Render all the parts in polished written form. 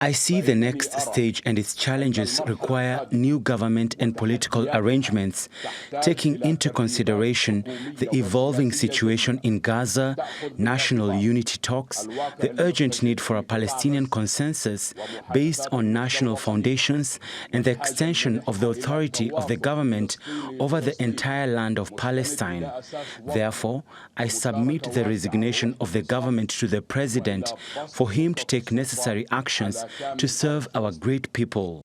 I see the next stage and its challenges require new government and political arrangements, taking into consideration the evolving situation in Gaza, national unity talks, the urgent need for a Palestinian consensus based on national foundations, and the extension of the authority of the government over the entire land of Palestine. Therefore, I submit the resignation of the government to the President for him to take necessary actions to serve our great people.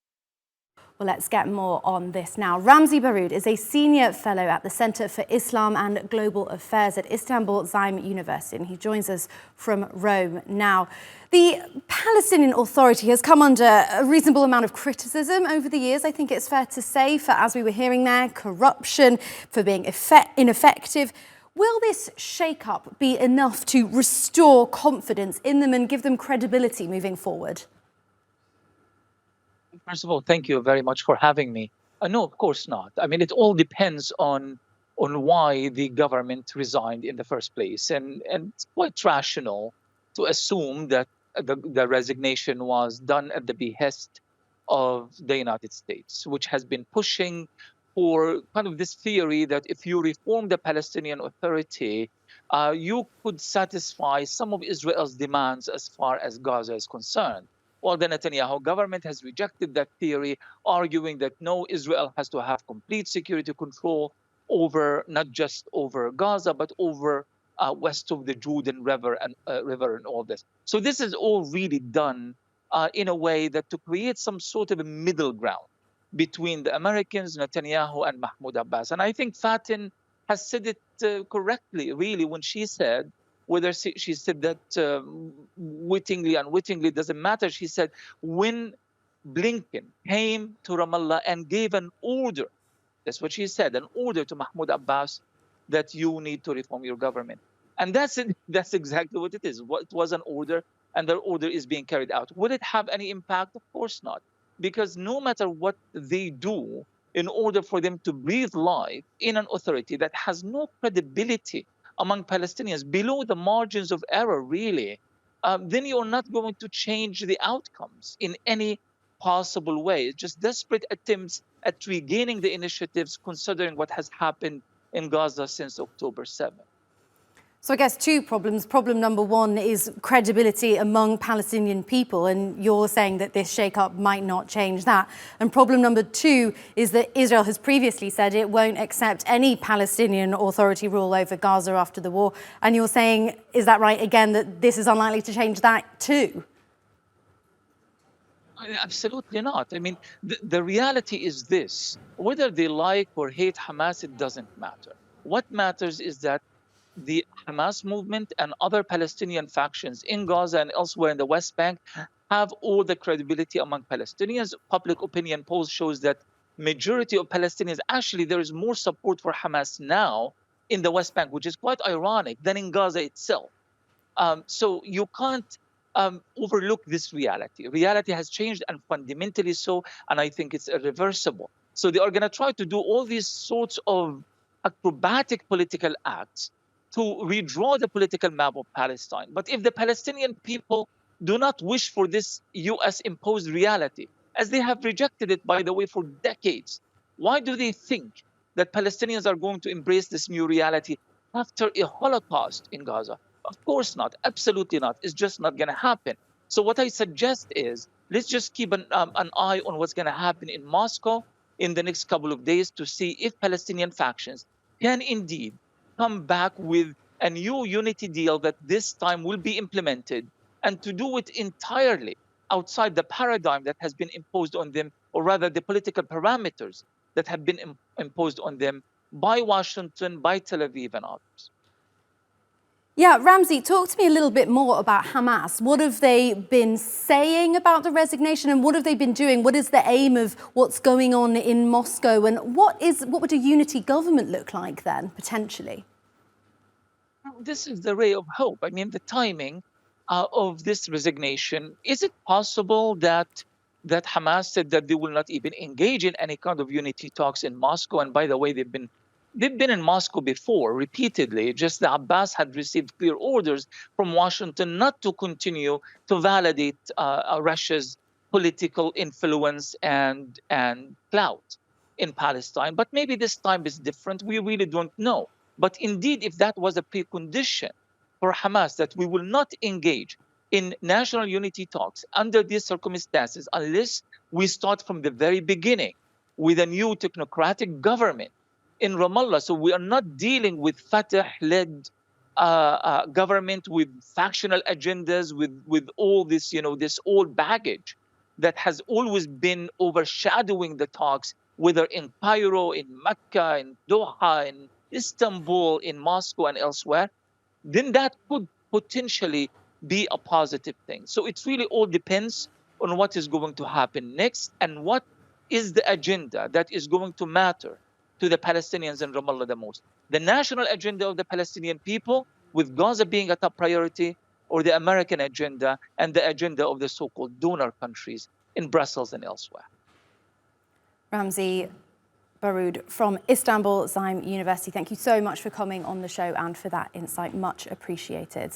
Well, let's get more on this now. Ramzy Baroud is a senior fellow at the Centre for Islam and Global Affairs at Istanbul Zaim University, and he joins us from Rome now. The Palestinian Authority has come under a reasonable amount of criticism over the years, I think it's fair to say, for, as we were hearing there, corruption, for being ineffective. Will this shake-up be enough to restore confidence in them and give them credibility moving forward? First of all, thank you very much for having me. No, of course not. I mean, it all depends on why the government resigned in the first place. And it's quite rational to assume that the resignation was done at the behest of the United States, which has been pushing for kind of this theory that if you reform the Palestinian Authority, you could satisfy some of Israel's demands as far as Gaza is concerned. Well, the Netanyahu government has rejected that theory, arguing that no, Israel has to have complete security control over not just over Gaza, but over west of the Jordan River and all this. So this is all really done in a way that to create some sort of a middle ground between the Americans, Netanyahu, and Mahmoud Abbas. And I think Fatin has said it correctly, really, when she said, whether she said that wittingly, unwittingly, doesn't matter. She said, when Blinken came to Ramallah and gave an order, that's what she said, an order to Mahmoud Abbas that you need to reform your government. And that's it. That's exactly what it is. It was an order, and the order is being carried out. Will it have any impact? Of course not. Because no matter what they do, in order for them to breathe life in an authority that has no credibility among Palestinians, below the margins of error, really, then you're not going to change the outcomes in any possible way. It's just desperate attempts at regaining the initiatives, considering what has happened in Gaza since October 7th. So I guess two problems. Problem number one is credibility among Palestinian people, and you're saying that this shake-up might not change that. And problem number two is that Israel has previously said it won't accept any Palestinian Authority rule over Gaza after the war. And you're saying, is that right again, that this is unlikely to change that too? Absolutely not. I mean, the reality is this. Whether they like or hate Hamas, it doesn't matter. What matters is that the Hamas movement and other Palestinian factions in Gaza and elsewhere in the West Bank have all the credibility among Palestinians. Public opinion polls shows that majority of Palestinians, actually there is more support for Hamas now in the West Bank, which is quite ironic, than in Gaza itself. So you can't overlook this reality. Reality has changed, and fundamentally so, and I think it's irreversible. So they are going to try to do all these sorts of acrobatic political acts to redraw the political map of Palestine. But if the Palestinian people do not wish for this US-imposed reality, as they have rejected it, by the way, for decades, why do they think that Palestinians are going to embrace this new reality after a Holocaust in Gaza? Of course not. Absolutely not. It's just not going to happen. So what I suggest is, let's just keep an eye on what's going to happen in Moscow in the next couple of days to see if Palestinian factions can indeed come back with a new unity deal that this time will be implemented, and to do it entirely outside the paradigm that has been imposed on them, or rather the political parameters that have been imposed on them by Washington, by Tel Aviv and others. Yeah, Ramzy, talk to me a little bit more about Hamas. What have they been saying about the resignation, and what have they been doing? What is the aim of what's going on in Moscow, and what would a unity government look like then, potentially? This is the ray of hope. I mean, the timing of this resignation, is it possible that Hamas said that they will not even engage in any kind of unity talks in Moscow? And by the way, they've been in Moscow before, repeatedly. Just the Abbas had received clear orders from Washington not to continue to validate Russia's political influence and clout in Palestine. But maybe this time is different. We really don't know. But indeed, if that was a precondition for Hamas, that we will not engage in national unity talks under these circumstances unless we start from the very beginning with a new technocratic government in Ramallah. So we are not dealing with Fatah-led government with factional agendas, with all this, this old baggage that has always been overshadowing the talks, whether in Cairo, in Mecca, in Doha, in Istanbul, in Moscow, and elsewhere. Then that could potentially be a positive thing. So it really all depends on what is going to happen next and what is the agenda that is going to matter to the Palestinians in Ramallah the most. The national agenda of the Palestinian people, with Gaza being a top priority, or the American agenda and the agenda of the so-called donor countries in Brussels and elsewhere. Ramzy Baroud from Istanbul Zaim University, thank you so much for coming on the show and for that insight. Much appreciated.